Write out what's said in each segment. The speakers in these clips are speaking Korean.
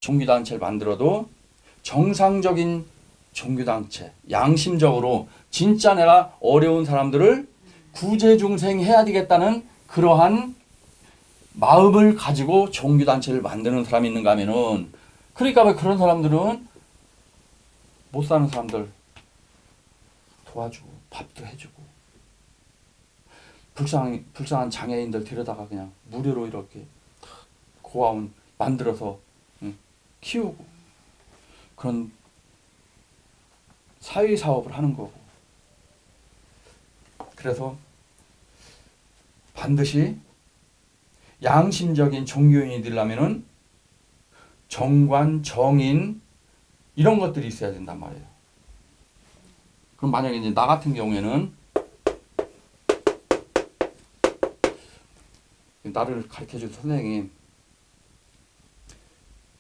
종교단체를 만들어도 정상적인 종교단체, 양심적으로 진짜 내가 어려운 사람들을 구제중생해야 되겠다는 그러한 마음을 가지고 종교단체를 만드는 사람이 있는가 하면은, 그러니까 왜 그런 사람들은 못 사는 사람들 도와주고 밥도 해주고 불쌍한 장애인들 데려다가 그냥 무료로 이렇게 고아원 만들어서 키우고 그런 사회사업을 하는 거고. 그래서 반드시 양심적인 종교인이 되려면은 정관, 정인 이런 것들이 있어야 된단 말이에요. 그럼 만약에 이제 나 같은 경우에는 나를 가르쳐준 선생님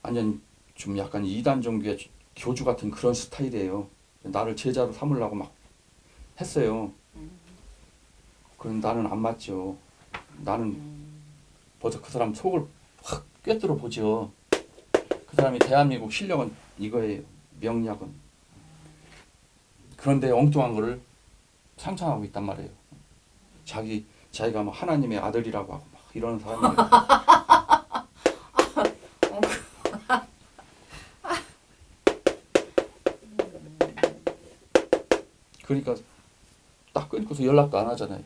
완전 좀 약간 이단 종교의 교주 같은 그런 스타일이에요. 나를 제자로 삼으려고 막 했어요. 그럼 나는 안 맞죠. 나는 먼저 그 사람 속을 확 꿰뚫어 보죠. 그 사람이 대한민국 실력은 이거예요. 명약은. 그런데 엉뚱한 거를 상상하고 있단 말이에요. 자기가 뭐 하나님의 아들이라고 하고 막 이러는 사람이에요. 그러니까 딱 끊고서 연락도 안 하잖아요.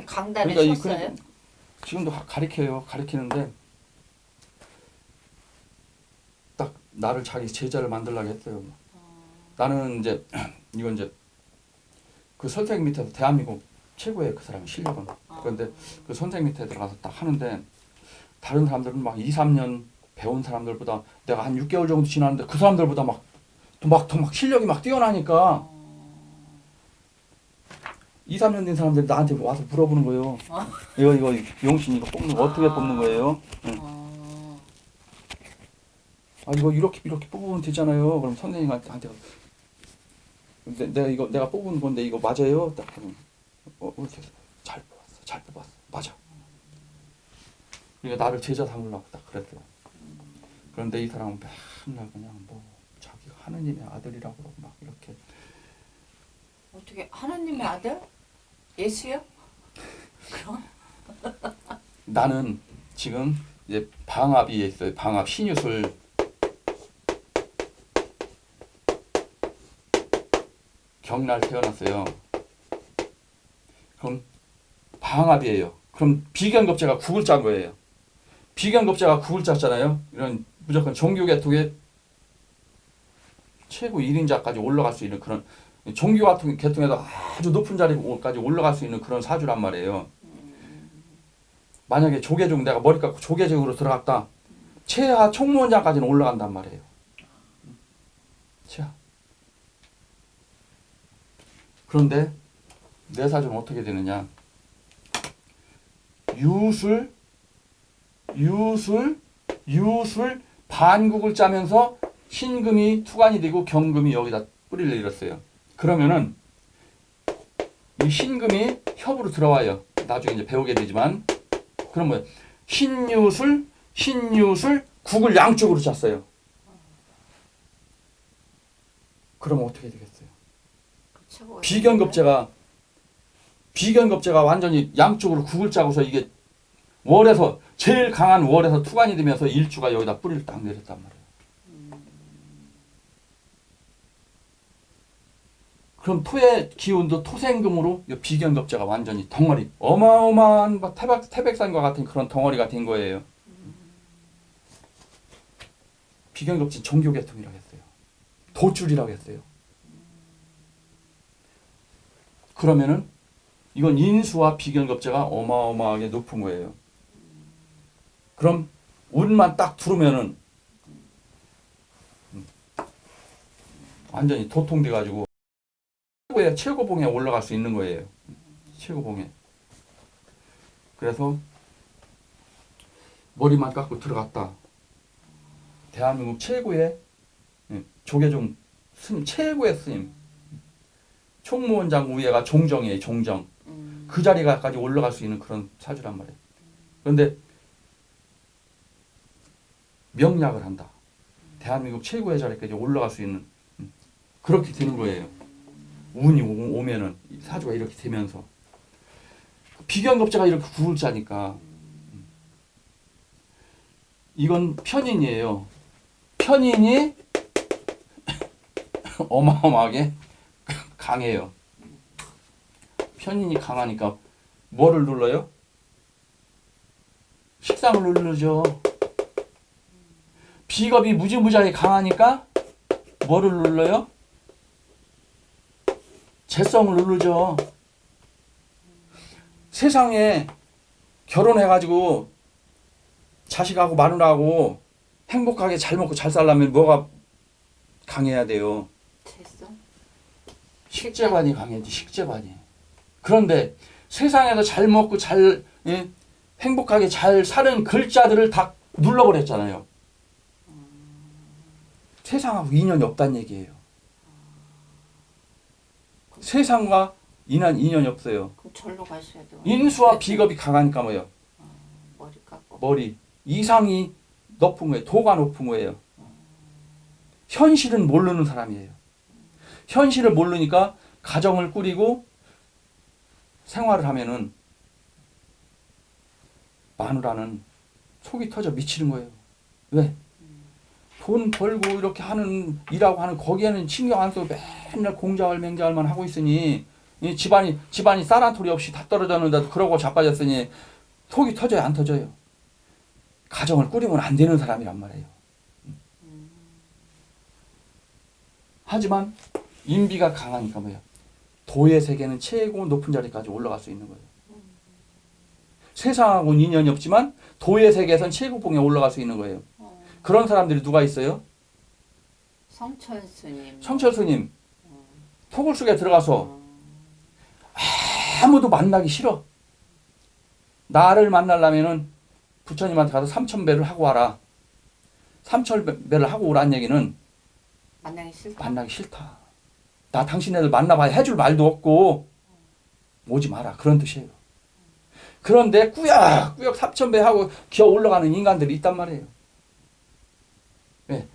강단에 그러니까 섰어요? 지금도 가르치는데 딱 나를 자기 제자를 만들려고 했어요. 나는 이제 이건 이제 그 선생님 밑에서 대한민국 최고의 그 사람의 실력은. 그런데 그 선생님 밑에 들어가서 딱 하는데 다른 사람들은 막 2, 3년 배운 사람들보다 내가 한 6개월 정도 지났는데 그 사람들보다 막 실력이 막 뛰어나니까 2, 3년 된 사람들이 나한테 와서 물어보는 거예요. 이거 용신 이거 뽑는 거 어떻게 뽑는 거예요? 이거 이렇게 뽑으면 되잖아요. 그럼 선생님한테 내가 뽑은 건데 이거 맞아요? 딱 하면 이렇게 잘 뽑았어 맞아. 그러니까 나를 제자 삼으려고 딱 그랬어요. 그런데 이 사람은 맨날 그냥 뭐 자기가 하느님의 아들이라고 그러고 막 이렇게. 어떻게 하나님의 아들? 예수요? 그럼? 나는 지금 이제 방합이 있어요. 방합 신유술 경날 태어났어요. 그럼 방합이에요. 그럼 비견급제가 9글자인 거예요. 비견급제가 9글자잖아요. 이런 무조건 종교계통의 최고 1인자까지 올라갈 수 있는 그런 종교 같은 계통에서 아주 높은 자리까지 올라갈 수 있는 그런 사주란 말이에요. 만약에 조계종 내가 머리 깎고 조계종으로 들어갔다. 최하 총무원장까지는 올라간단 말이에요. 최하. 그런데 내 사주는 어떻게 되느냐. 유술 반국을 짜면서 신금이 투관이 되고 경금이 여기다 뿌리를 잃었어요. 그러면은 이 신금이 협으로 들어와요. 나중에 이제 배우게 되지만. 그럼 뭐예요? 신유술, 국을 양쪽으로 짰어요. 그러면 어떻게 되겠어요? 비견급제가 완전히 양쪽으로 국을 짜고서 이게 월에서 제일 강한 월에서 투관이 되면서 일주가 여기다 뿌리를 딱 내렸단 말이에요. 그럼 토의 기운도 토생금으로 이 비견급제가 완전히 덩어리 어마어마한 태백산과 같은 그런 덩어리가 된 거예요. 비견급제 종교계통이라고 했어요. 도줄이라고 했어요. 그러면은 이건 인수와 비견급제가 어마어마하게 높은 거예요. 그럼 운만 딱 들으면은 완전히 도통돼 가지고 최고봉에 올라갈 수 있는 거예요. 최고봉에. 그래서 머리만 깎고 들어갔다. 대한민국 최고의 조계종 스님, 최고의 스님. 총무원장 위에가 종정이에요. 종정. 그 자리까지 올라갈 수 있는 그런 사주란 말이에요. 그런데 명약을 한다. 대한민국 최고의 자리까지 올라갈 수 있는 그렇게 되는 거예요. 운이 오면은 사주가 이렇게 되면서 비견급자가 이렇게 구를 짜니까 이건 편인이에요. 편인이 어마어마하게 강해요. 편인이 강하니까 뭐를 눌러요? 식상을 누르죠. 비겁이 무지무지하게 강하니까 뭐를 눌러요? 재성을 누르죠. 세상에 결혼해가지고 자식하고 마누라하고 행복하게 잘 먹고 잘 살려면 뭐가 강해야 돼요? 재성? 식재관이 강해야지. 식재관이. 그런데 세상에서 잘 먹고 잘 행복하게 잘 사는 글자들을 다 눌러버렸잖아요. 세상하고 인연이 없다는 얘기예요. 세상과 인연이 없어요. 그럼 절로 가셔야 돼요. 인수와 비겁이 강하니까 뭐예요? 머리 깎고. 머리. 이상이 높은 거예요. 도가 높은 거예요. 현실은 모르는 사람이에요. 현실을 모르니까 가정을 꾸리고 생활을 하면은 마누라는 속이 터져 미치는 거예요. 왜? 돈 벌고 이렇게 하는 일하고 하는 거기에는 신경 안 쓰고 맨날 공자월 맹자월만 하고 있으니 이 집안이 쌀한토리 없이 다 떨어졌는데도 그러고 자빠졌으니 속이 터져요, 안 터져요? 가정을 꾸리면 안 되는 사람이란 말이에요. 하지만 인비가 강하니까 뭐예요? 도의 세계는 최고 높은 자리까지 올라갈 수 있는 거예요. 세상하고는 인연이 없지만 도의 세계에선 최고봉에 올라갈 수 있는 거예요. 그런 사람들이 누가 있어요? 성철 스님. 성철 스님. 토굴 속에 들어가서 아무도 만나기 싫어. 나를 만나려면은 부처님한테 가서 3,000배를 하고 와라. 3,000배를 하고 오란 얘기는 만나기 싫다. 만나기 싫다. 나 당신네들 만나봐야 해줄 말도 없고 오지 마라. 그런 뜻이에요. 그런데 꾸역꾸역 3,000배 하고 기어 올라가는 인간들이 있단 말이에요. 왜?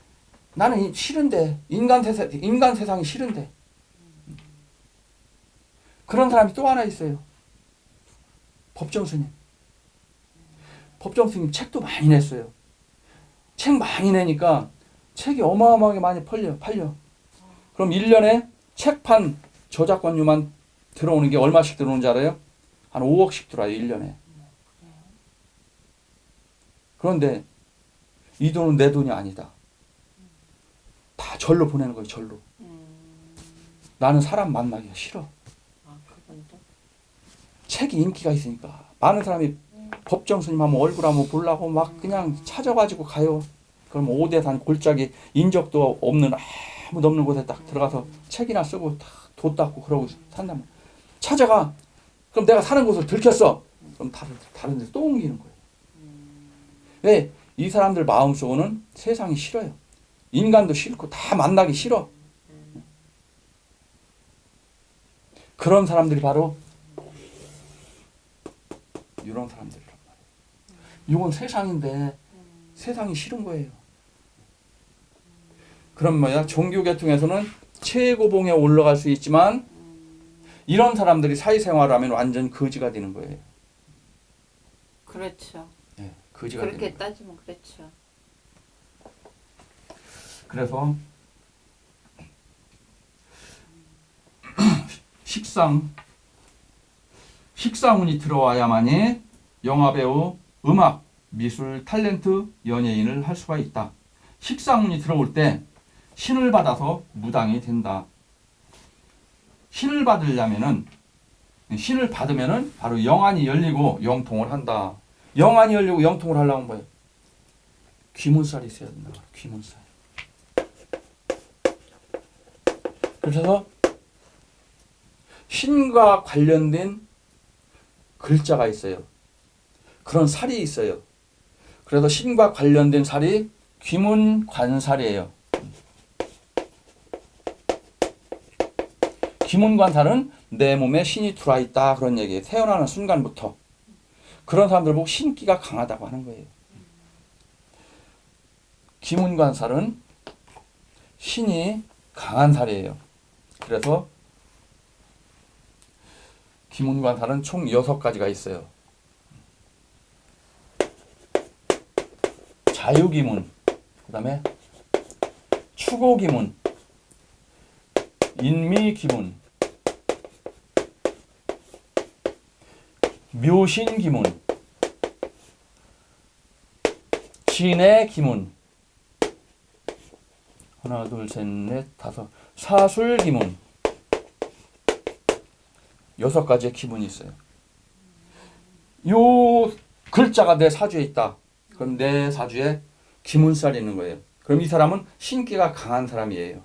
나는 싫은데 인간 세상이 싫은데 그런 사람이 또 하나 있어요. 법정스님. 법정스님 책도 많이 냈어요. 책 많이 내니까 책이 어마어마하게 많이 팔려. 그럼 1년에 책판 저작권료만 들어오는 게 얼마씩 들어오는 줄 알아요? 한 5억씩 들어와요. 1년에. 그런데 이 돈은 내 돈이 아니다. 다 절로 보내는 거예요. 절로. 나는 사람 만나기가 싫어. 그분도? 책이 인기가 있으니까 많은 사람이 법정 스님 하면 얼굴 한번 보려고 막 그냥 찾아가지고 가요. 그럼 5대산 골짜기 인적도 없는 아무도 없는 곳에 딱 들어가서 책이나 쓰고 다 도 닦고 그러고 산다면 찾아가. 그럼 내가 사는 곳을 들켰어. 그럼 다른 데 또 옮기는 거예요. 왜? 이 사람들 마음속으로는 세상이 싫어요. 인간도 싫고 다 만나기 싫어. 그런 사람들이 바로 이런 사람들이란 말이에요. 이건 세상인데 세상이 싫은 거예요. 그럼 뭐야? 종교 계통에서는 최고봉에 올라갈 수 있지만 이런 사람들이 사회생활을 하면 완전 거지가 되는 거예요. 그렇죠. 네, 거지가 그렇게 되는 거예요. 따지면 그렇죠. 그래서 식상운이 들어와야만이 영화배우, 음악, 미술, 탤런트, 연예인을 할 수가 있다. 식상운이 들어올 때 신을 받아서 무당이 된다. 신을 받으려면은 신을 받으면은 바로 영안이 열리고 영통을 한다. 영안이 열리고 영통을 하려면 뭐예요? 귀문살이 있어야 된다. 귀문살. 그래서 신과 관련된 글자가 있어요. 그런 살이 있어요. 그래서 신과 관련된 살이 귀문관살이에요. 귀문관살은 내 몸에 신이 들어와 있다 그런 얘기예요. 태어나는 순간부터. 그런 사람들 보고 신기가 강하다고 하는 거예요. 기문관살은 신이 강한 살이에요. 그래서 기문관살은 총 6가지가 있어요. 자유기문, 그 다음에 추고기문, 인미기문, 묘신기문, 진해기문, 하나, 둘, 셋, 넷, 다섯, 사술기문, 6가지의 기문이 있어요. 요 글자가 내 사주에 있다. 그럼 내 사주에 기문살이 있는 거예요. 그럼 이 사람은 신기가 강한 사람이에요.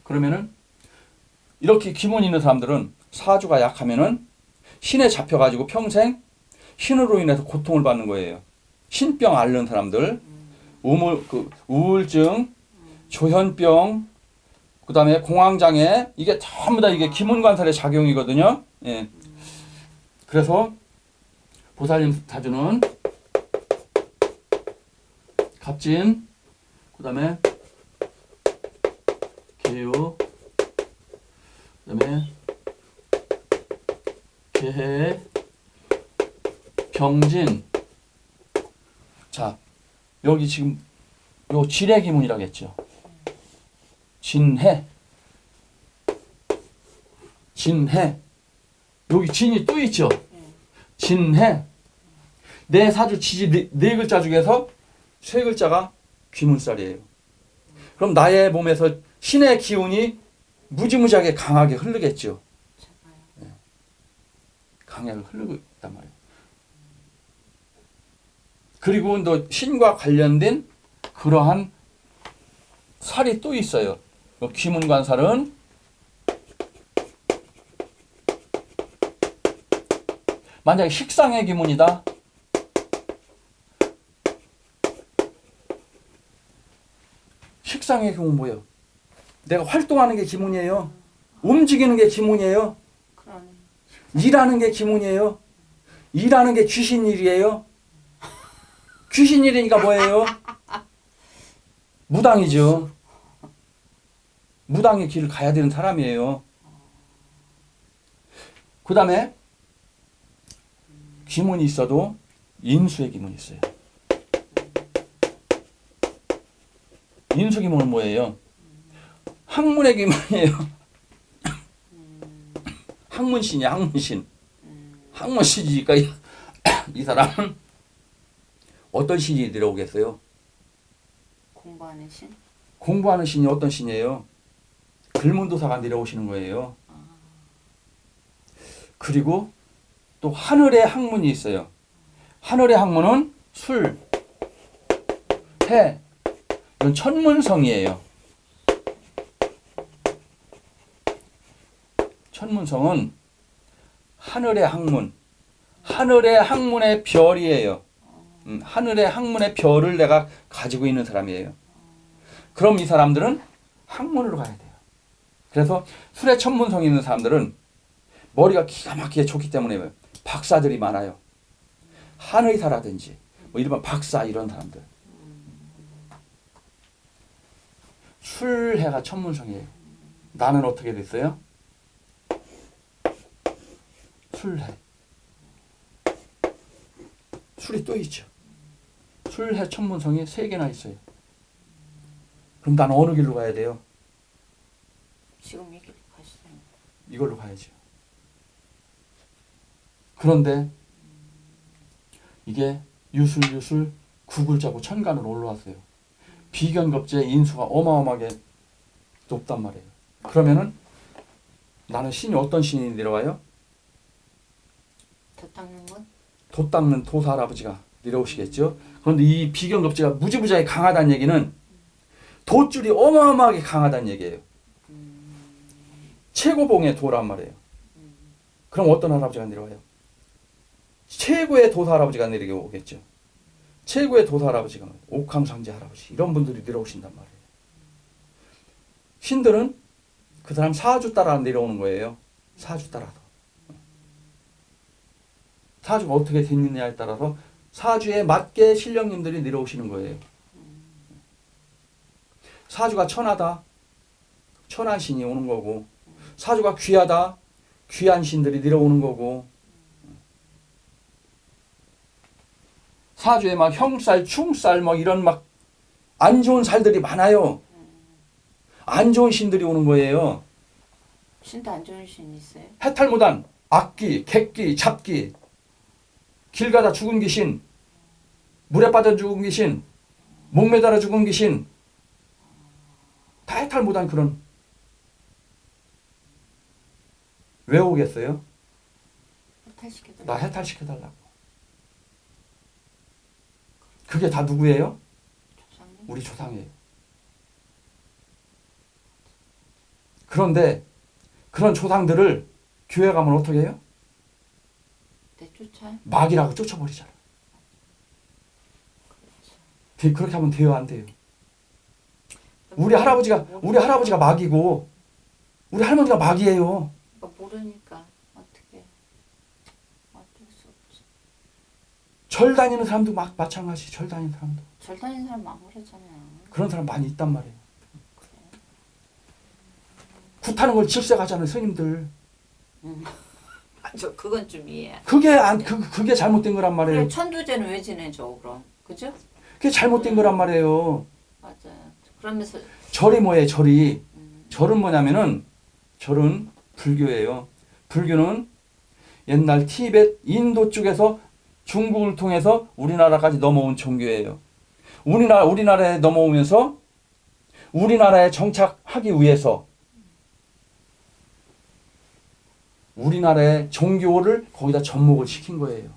그러면은 이렇게 기문이 있는 사람들은 사주가 약하면은 신에 잡혀가지고 평생 신으로 인해서 고통을 받는 거예요. 신병 앓는 사람들, 우울증, 조현병, 그 다음에 공황장애, 이게 전부 다 이게 기문관살의 작용이거든요. 예. 그래서 보살님 사주는 갑진, 그 다음에 개요, 그 다음에 개해, 병진. 자, 여기 지금 요 진해기문이라고 했죠. 진해, 진해. 여기 진이 또 있죠. 진해. 내 사주 지지 네 글자 중에서 3글자가 귀문살이에요. 그럼 나의 몸에서 신의 기운이 무지무지하게 강하게 흐르겠죠. 네. 강하게 흐르고 있단 말이에요. 그리고 또 신과 관련된 그러한 살이 또 있어요. 귀문관살은 만약에 식상의 기문이다. 식상의 기문 뭐예요? 내가 활동하는 게 기문이에요. 움직이는 게 기문이에요. 그러네. 일하는 게 기문이에요. 일하는 게 귀신 일이에요. 귀신 일이니까 뭐예요? 무당이죠. 무당의 길을 가야 되는 사람이에요. 그 다음에 기문이 있어도 인수의 기문이 있어요. 인수 기문은 뭐예요? 학문의 기문이에요. 학문신이야, 학문신. 학문신이니까 이 사람은 어떤 신이 들어오겠어요? 공부하는 신? 공부하는 신이 어떤 신이에요? 글문도사가 내려오시는 거예요. 그리고 또 하늘의 학문이 있어요. 하늘의 학문은 술, 해, 이건 천문성이에요. 천문성은 하늘의 학문, 하늘의 학문의 별이에요. 하늘의 학문의 별을 내가 가지고 있는 사람이에요. 그럼 이 사람들은 학문으로 가야 돼요. 그래서 술의 천문성이 있는 사람들은 머리가 기가 막히게 좋기 때문에 박사들이 많아요. 한의사라든지 뭐 일반 박사 이런 사람들. 술해가 천문성이에요. 나는 어떻게 됐어요? 술해. 술이 또 있죠. 술해 천문성이 3개나 있어요. 그럼 나는 어느 길로 가야 돼요? 지금 이 길로 가시죠. 이걸로 가야죠. 그런데 이게 유술 9글자고 천간으로 올라왔어요. 비견겁제 인수가 어마어마하게 높단 말이에요. 그러면은 나는 신이 어떤 신이 내려와요? 도 닦는 분? 도 닦는 도사 할아버지가 내려오시겠죠. 그런데 이 비견겁제가 무지무지하게 강하다는 얘기는 돛줄이 어마어마하게 강하다는 얘기예요. 최고봉의 도란 말이에요. 그럼 어떤 할아버지가 내려와요? 최고의 도사 할아버지가 내려오겠죠. 최고의 도사 할아버지가 옥황상제 할아버지 이런 분들이 내려오신단 말이에요. 신들은 그 사람 사주 따라 내려오는 거예요. 사주 따라서. 사주가 어떻게 됐느냐에 따라서 사주에 맞게 신령님들이 내려오시는 거예요. 사주가 천하다. 천한 신이 오는 거고, 사주가 귀하다. 귀한 신들이 내려오는 거고, 사주에 막 형살, 충살, 뭐 이런 막 안 좋은 살들이 많아요. 안 좋은 신들이 오는 거예요. 신도 안 좋은 신 있어요? 해탈무단, 악귀, 객귀, 잡귀, 길 가다 죽은 귀신, 물에 빠져 죽은 귀신, 목매달아 죽은 귀신, 다 해탈무단 그런. 왜 오겠어요? 해탈시켜달라고. 나 해탈시켜달라고. 그게 다 누구예요? 조상님? 우리 조상이에요. 그런데 그런 조상들을 교회 가면 어떻게 해요? 내쫓아요? 막이라고 쫓아버리잖아요. 그렇게 하면 돼요, 안 돼요? 우리 할아버지가 막이고 우리 할머니가 막이에요. 모르니까 어떻게 어쩔 수 없지. 절 다니는 사람도 막 마찬가지. 절 다니는 사람도 절 다니는 사람 막으려잖아요. 그런 사람 많이 있단 말이에요. 그래. 굿하는 걸 질색하잖아요, 스님들. 맞아, 그건 좀 이해해. 그게 잘못된 거란 말이에요. 그래, 천도제는 왜 지내죠, 그럼? 그죠? 그게 잘못된 거란 말이에요. 맞아요. 그러면서 절이 뭐예요? 절은 뭐냐면은 절은 불교예요. 불교는 옛날 티베트, 인도 쪽에서 중국을 통해서 우리나라까지 넘어온 종교예요. 우리나라에 넘어오면서 우리나라에 정착하기 위해서 우리나라의 종교를 거기다 접목을 시킨 거예요.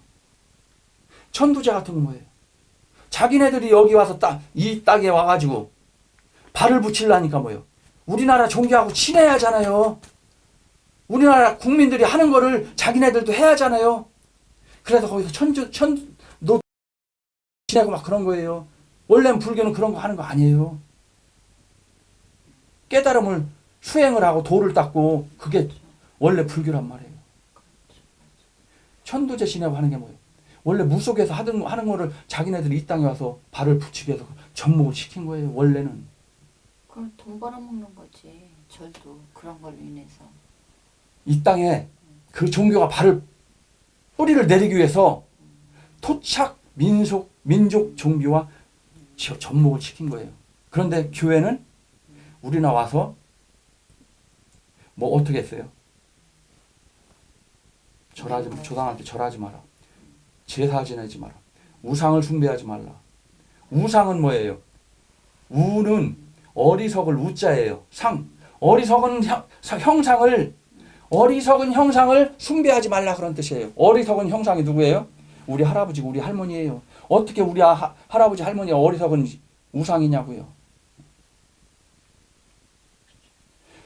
천도제 같은 건 뭐예요? 자기네들이 여기 와서 이 땅에 와가지고 발을 붙이려니까 뭐예요? 우리나라 종교하고 친해야 하잖아요. 우리나라 국민들이 하는 거를 자기네들도 해야 하잖아요. 그래서 거기서 천도 지내고 막 그런 거예요. 원래는 불교는 그런 거 하는 거 아니에요. 깨달음을 수행을 하고 도를 닦고 그게 원래 불교란 말이에요. 천도제 지내고 하는 게 뭐예요? 원래 무속에서 하는 거를 자기네들이 이 땅에 와서 발을 붙이기 위해서 접목을 시킨 거예요. 원래는. 그럼 돈 벌어먹는 거지. 절도 그런 걸로 인해서. 이 땅에 그 종교가 뿌리를 내리기 위해서 토착 민족 종교와 접목을 시킨 거예요. 그런데 교회는 우리나라 와서 뭐 어떻게 했어요? 조상한테 절하지 마라. 제사 지내지 마라. 우상을 숭배하지 말라. 우상은 뭐예요? 우는 어리석을 우자예요. 어리석은 형상을 숭배하지 말라 그런 뜻이에요. 어리석은 형상이 누구예요? 우리 할아버지고 우리 할머니예요. 어떻게 우리 할아버지 할머니가 어리석은 우상이냐고요.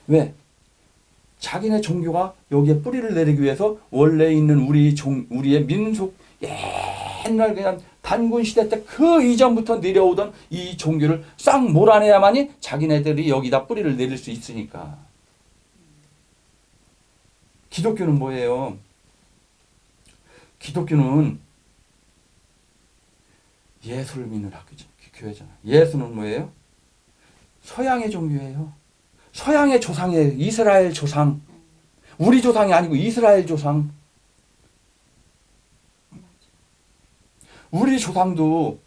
왜? 자기네 종교가 여기에 뿌리를 내리기 위해서 원래 있는 우리의 민속 옛날 그냥 단군 시대 때 그 이전부터 내려오던 이 종교를 싹 몰아내야만이 자기네들이 여기다 뿌리를 내릴 수 있으니까. 기독교는 뭐예요? 기독교는 예수를 믿는 교회잖아요. 예수는 뭐예요? 서양의 종교예요. 서양의 조상이에요. 이스라엘 조상. 우리 조상이 아니고 이스라엘 조상. 우리 조상도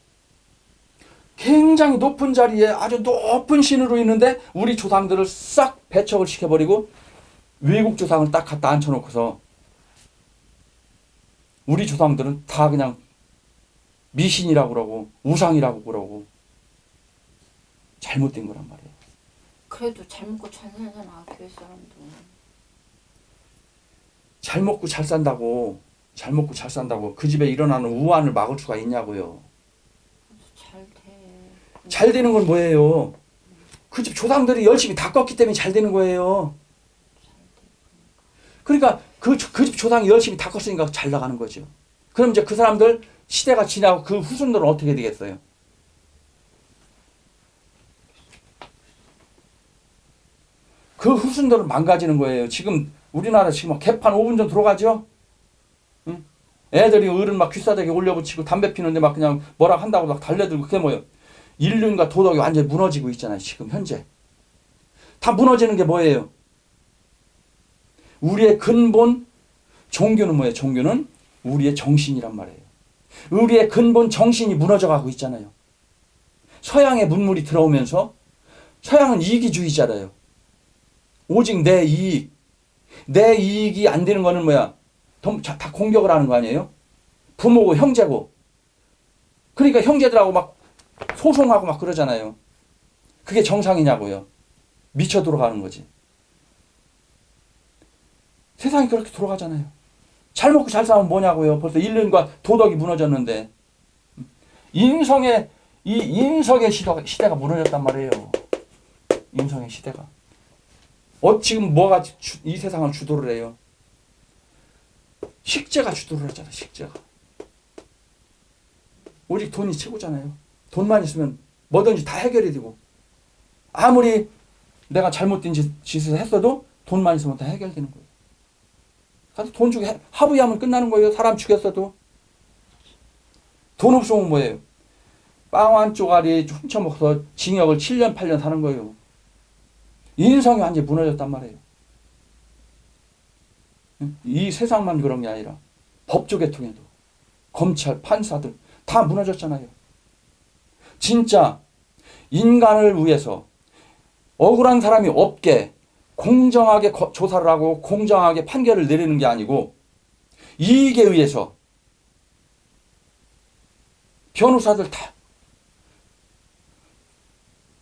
굉장히 높은 자리에 아주 높은 신으로 있는데 우리 조상들을 싹 배척을 시켜버리고 외국 조상을 딱 갖다 앉혀놓고서 우리 조상들은 다 그냥 미신이라고 그러고 우상이라고 그러고 잘못된 거란 말이에요. 그래도 잘 먹고 잘 살잖아, 교회 사람도. 잘 먹고 잘 산다고 그 집에 일어나는 우환을 막을 수가 있냐고요. 잘 돼. 잘 되는 건 뭐예요? 그 집 조상들이 열심히 닦았기 때문에 잘 되는 거예요. 그러니까 그 집 조상이 열심히 닦았으니까 잘 나가는 거죠. 그럼 이제 그 사람들 시대가 지나고 그 후손들은 어떻게 되겠어요? 그 후손들은 망가지는 거예요. 지금 우리나라 지금 개판 5분 전 들어가죠? 응? 애들이 어른 막 귀싸대기 올려붙이고 담배 피는데 막 그냥 뭐라 한다고 막 달려들고 그게 뭐예요? 인륜과 도덕이 완전히 무너지고 있잖아요. 지금 현재. 다 무너지는 게 뭐예요? 우리의 근본 종교는 뭐예요? 종교는 우리의 정신이란 말이에요. 우리의 근본 정신이 무너져가고 있잖아요. 서양의 문물이 들어오면서 서양은 이기주의자래요. 오직 내 이익. 내 이익이 안 되는 거는 뭐야? 다 공격을 하는 거 아니에요? 부모고 형제고. 그러니까 형제들하고 막 소송하고 막 그러잖아요. 그게 정상이냐고요. 미쳐 돌아가는 거지. 세상이 그렇게 돌아가잖아요. 잘 먹고 잘 사면 뭐냐고요. 벌써 인륜과 도덕이 무너졌는데. 인성의 시대가 무너졌단 말이에요. 인성의 시대가. 지금 뭐가 이 세상을 주도를 해요? 식재가 주도를 하잖아. 식재가. 오직 돈이 최고잖아요. 돈만 있으면 뭐든지 다 해결이 되고, 아무리 내가 잘못된 짓을 했어도 돈만 있으면 다 해결되는 거예요. 가서 돈 주고 하부야면 끝나는 거예요. 사람 죽였어도. 돈 없으면 뭐예요? 빵 한 쪼가리 훔쳐먹어서 징역을 7년 8년 사는 거예요. 인성이 완전히 무너졌단 말이에요. 이 세상만 그런 게 아니라 법조 계통에도 검찰, 판사들 다 무너졌잖아요. 진짜 인간을 위해서 억울한 사람이 없게 공정하게 조사를 하고 공정하게 판결을 내리는 게 아니고 이익에 의해서 변호사들 다.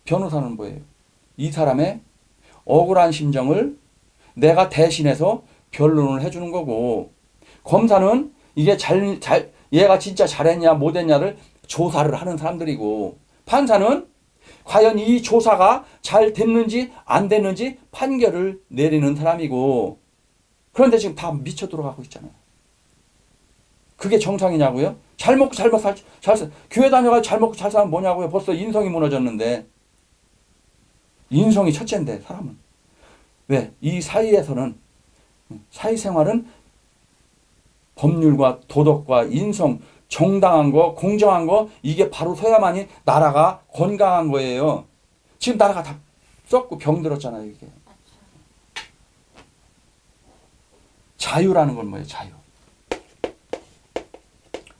변호사는 뭐예요? 이 사람의 억울한 심정을 내가 대신해서 변론을 해주는 거고, 검사는 이게 얘가 진짜 잘했냐 못했냐를 조사를 하는 사람들이고, 판사는 과연 이 조사가 잘 됐는지 안 됐는지 판결을 내리는 사람이고, 그런데 지금 다 미쳐 들어가고 있잖아요. 그게 정상이냐고요? 잘 먹고 잘 교회 다녀가지고 잘 먹고 잘 살면 뭐냐고요? 벌써 인성이 무너졌는데. 인성이 첫째인데 사람은. 왜? 이 사회에서는, 사회생활은 법률과 도덕과 인성, 정당한 거, 공정한 거, 이게 바로 서야만이 나라가 건강한 거예요. 지금 나라가 다 썩고 병들었잖아요, 이게. 자유라는 건 뭐예요, 자유?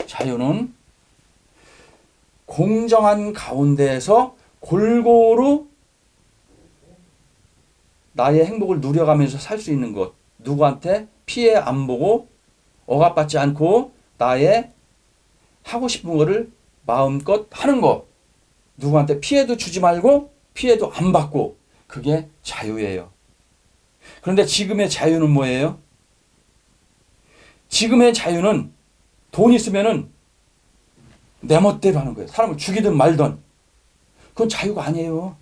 자유는 공정한 가운데에서 골고루 나의 행복을 누려가면서 살 수 있는 것. 누구한테 피해 안 보고 억압받지 않고 나의 하고 싶은 거를 마음껏 하는 것. 누구한테 피해도 주지 말고 피해도 안 받고. 그게 자유예요. 그런데 지금의 자유는 뭐예요? 지금의 자유는 돈 있으면은 내 멋대로 하는 거예요. 사람을 죽이든 말든. 그건 자유가 아니에요.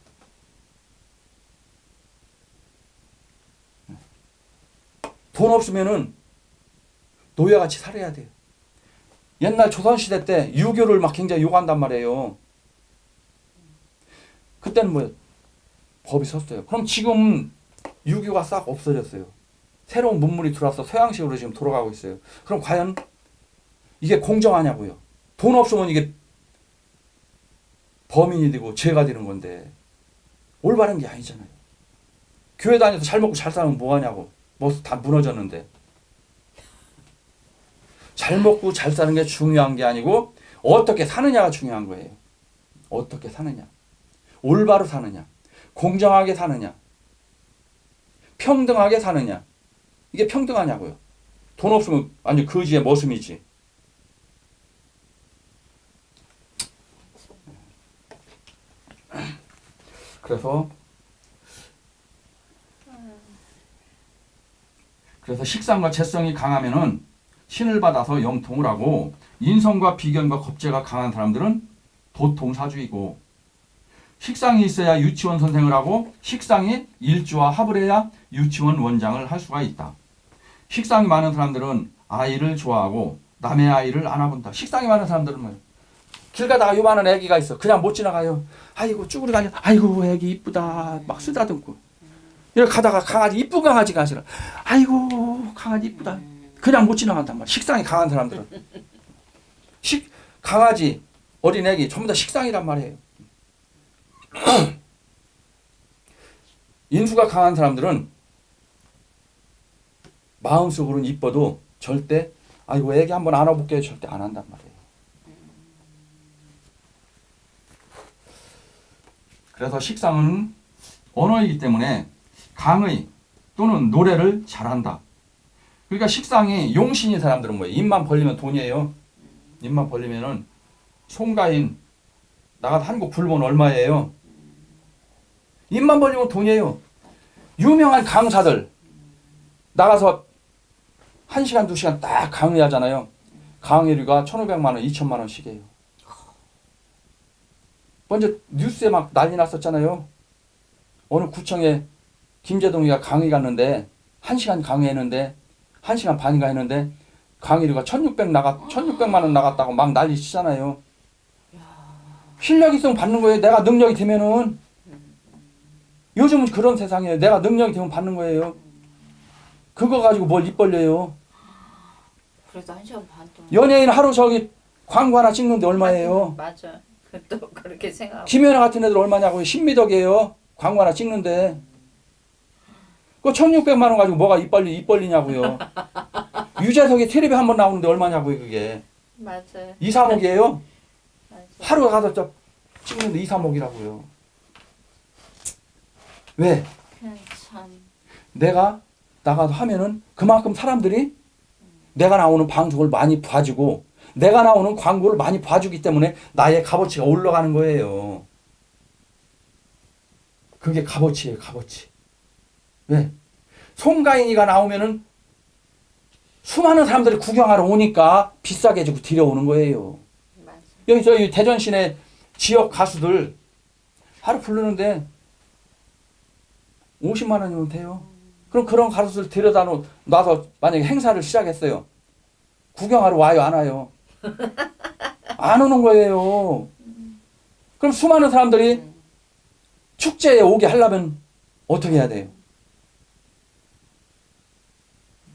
돈 없으면은 노예같이 살아야 돼요. 옛날 조선시대 때 유교를 막 굉장히 요구한단 말이에요. 그때는 뭐예요? 법이 섰어요. 그럼 지금 유교가 싹 없어졌어요. 새로운 문물이 들어와서 서양식으로 지금 돌아가고 있어요. 그럼 과연 이게 공정하냐고요? 돈 없으면 이게 범인이 되고 죄가 되는 건데 올바른 게 아니잖아요. 교회 다녀서 잘 먹고 잘 살면 뭐하냐고. 뭐 다 무너졌는데. 잘 먹고 잘 사는 게 중요한 게 아니고 어떻게 사느냐가 중요한 거예요. 어떻게 사느냐. 올바로 사느냐. 공정하게 사느냐. 평등하게 사느냐. 이게 평등하냐고요. 돈 없으면 완전 거지의 머슴이지. 그래서 식상과 재성이 강하면은 신을 받아서 영통을 하고, 인성과 비견과 겁재가 강한 사람들은 도통사주이고, 식상이 있어야 유치원 선생을 하고 식상이 일주와 합을 해야 유치원 원장을 할 수가 있다. 식상이 많은 사람들은 아이를 좋아하고 남의 아이를 안아본다. 식상이 많은 사람들은 뭐예요? 길 가다가 요만한 애기가 있어. 그냥 못 지나가요. 아이고 쭈그리 가냐. 아이고 애기 이쁘다. 막 쓰다듬고. 이렇게 가다가 강아지 이쁜 강아지가 아니라 아이고 강아지 이쁘다. 그냥 못 지나간단 말이야. 식상이 강한 사람들은. 강아지, 어린애기 전부 다 식상이란 말이에요. 인수가 강한 사람들은 마음속으로는 이뻐도 절대 아이고 애기 한번 안아볼게요 절대 안 한단 말이에요. 그래서 식상은 언어이기 때문에 강의 또는 노래를 잘한다. 그러니까 식상이 용신인 사람들은 뭐예요? 입만 벌리면 돈이에요. 입만 벌리면은 송가인 나가서 한국 불본 얼마예요? 입만 벌리면 돈이에요. 유명한 강사들 나가서 1시간 2시간 딱 강의하잖아요. 강의료가 1,500만 원 2천만 원씩이에요. 먼저 뉴스에 막 난리 났었잖아요. 어느 구청에 김재동이가 강의 갔는데 1시간 강의했는데 1시간 반인가 했는데 강의료가 1,600만 원 나갔다고 막 난리 치잖아요. 실력 있으면 받는 거예요. 내가 능력이 되면은. 요즘은 그런 세상이에요. 내가 능력이 되면 받는 거예요. 그거 가지고 뭘 입 벌려요. 그래도 1시간 반 동안. 연예인 하루 저기 광고 하나 찍는데 얼마예요? 맞아. 또 그렇게 생각하고. 김연아 같은 애들 얼마냐고요. 신미덕이에요. 광고 하나 찍는데. 그 1,600만 원 가지고 뭐가 입 벌리냐고요. 유재석이 텔레비 한 번 나오는데 얼마냐고요 그게. 맞아. 2, 3억이에요. 맞아. 하루 가서 저 찍는데 2, 3억이라고요. 왜? 그냥 참. 내가 나가서 하면은 그만큼 사람들이 내가 나오는 방송을 많이 봐주고 내가 나오는 광고를 많이 봐주기 때문에 나의 값어치가 올라가는 거예요. 그게 값어치예요, 값어치. 왜? 송가인이가 나오면은 수많은 사람들이 구경하러 오니까 비싸게 주고 들여오는 거예요. 맞아. 여기 저희 대전 시내 지역 가수들 하루 부르는데 50만 원이면 돼요. 그럼 그런 가수들 데려다 놔서 만약에 행사를 시작했어요. 구경하러 와요, 안 와요? 안 오는 거예요. 그럼 수많은 사람들이 축제에 오게 하려면 어떻게 해야 돼요?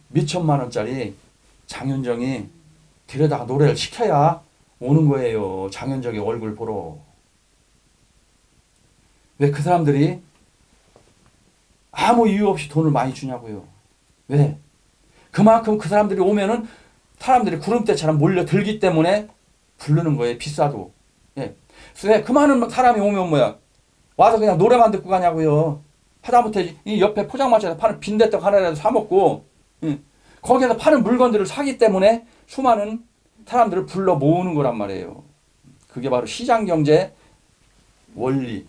몇천만 원짜리 장윤정이 데려다가 노래를 시켜야 오는 거예요. 장윤정의 얼굴 보러. 왜 그 사람들이 아무 이유 없이 돈을 많이 주냐고요. 왜? 그만큼 그 사람들이 오면은 사람들이 구름대처럼 몰려들기 때문에 부르는 거예요. 비싸도. 예. 왜? 그 많은 사람이 오면 뭐야? 와서 그냥 노래만 듣고 가냐고요. 하다못해 이 옆에 포장마차에서 파는 빈대떡 하나라도 사 먹고 거기에서 파는 물건들을 사기 때문에 수많은 사람들을 불러 모으는 거란 말이에요. 그게 바로 시장경제 원리.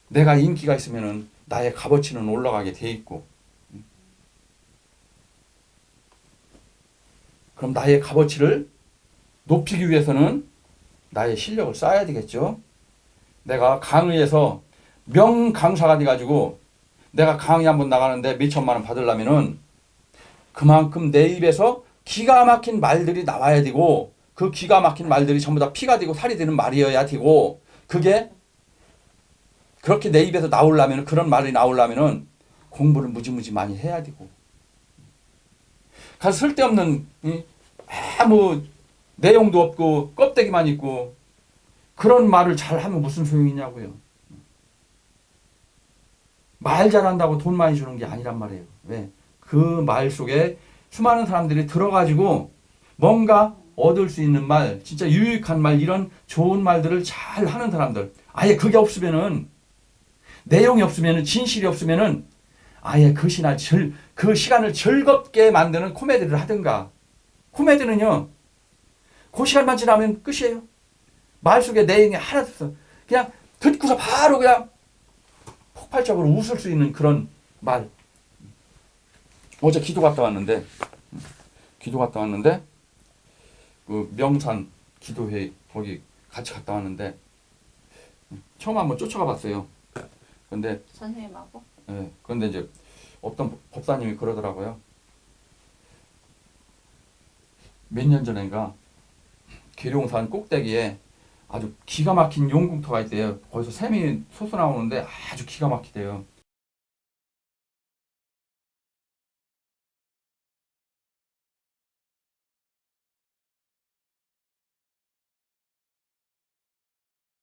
내가 인기가 있으면은 나의 값어치는 올라가게 돼 있고, 그럼 나의 값어치를 높이기 위해서는 나의 실력을 쌓아야 되겠죠. 내가 강의에서 명강사가 돼가지고 내가 강의 한번 나가는데 몇천만 원 받으려면은 그만큼 내 입에서 기가 막힌 말들이 나와야 되고 그 기가 막힌 말들이 전부 다 피가 되고 살이 되는 말이어야 되고 그게 그렇게 내 입에서 나오려면 그런 말이 나오려면은 공부를 무지무지 많이 해야 되고 가서 쓸데없는 아무 내용도 없고 껍데기만 있고 그런 말을 잘하면 무슨 소용이냐고요. 말 잘한다고 돈 많이 주는 게 아니란 말이에요. 왜? 그 말 속에 수많은 사람들이 들어가지고 뭔가 얻을 수 있는 말, 진짜 유익한 말, 이런 좋은 말들을 잘 하는 사람들. 아예 그게 없으면은, 내용이 없으면은, 진실이 없으면은, 아예 그 시간을 즐겁게 만드는 코미디를 하든가. 코미디는요, 그 시간만 지나면 끝이에요. 말 속에 내용이 하나도 없어. 그냥 듣고서 바로 그냥 폭발적으로 웃을 수 있는 그런 말. 어제 기도 갔다 왔는데 그 명산 기도회 거기 같이 갔다 왔는데 처음 한번 쫓아가 봤어요. 근데 선생님하고? 예. 그런데 이제 어떤 법사님이 그러더라고요. 몇 년 전인가 계룡산 꼭대기에 아주 기가 막힌 용궁터가 있대요. 거기서 샘이 솟아나오는데 아주 기가 막히대요.